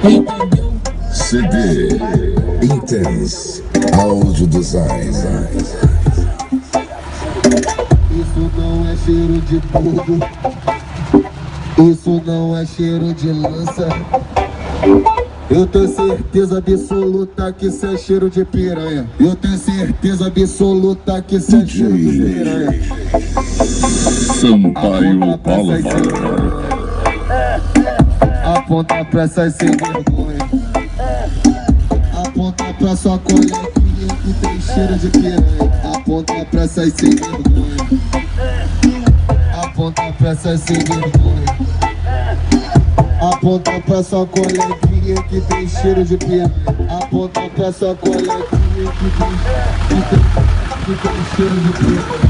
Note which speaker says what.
Speaker 1: Entendeu?
Speaker 2: CD Intense Audio Design.
Speaker 3: Isso não é cheiro de fogo, isso não é cheiro de lança. Eu tenho certeza absoluta que isso é cheiro de piranha. Eu tenho certeza absoluta que isso é cheiro de piranha.
Speaker 2: Sampaio Palavra.
Speaker 3: Aponta pra essas sem vergonha. Aponta pra sua coleguinha que tem cheiro de piranha. Aponta pra essas sem vergonha. Aponta pra essas sem vergonha. Aponta pra sua coleguinha que tem cheiro de piranha. Aponta pra sua coleguinha que tem cheiro de piranha.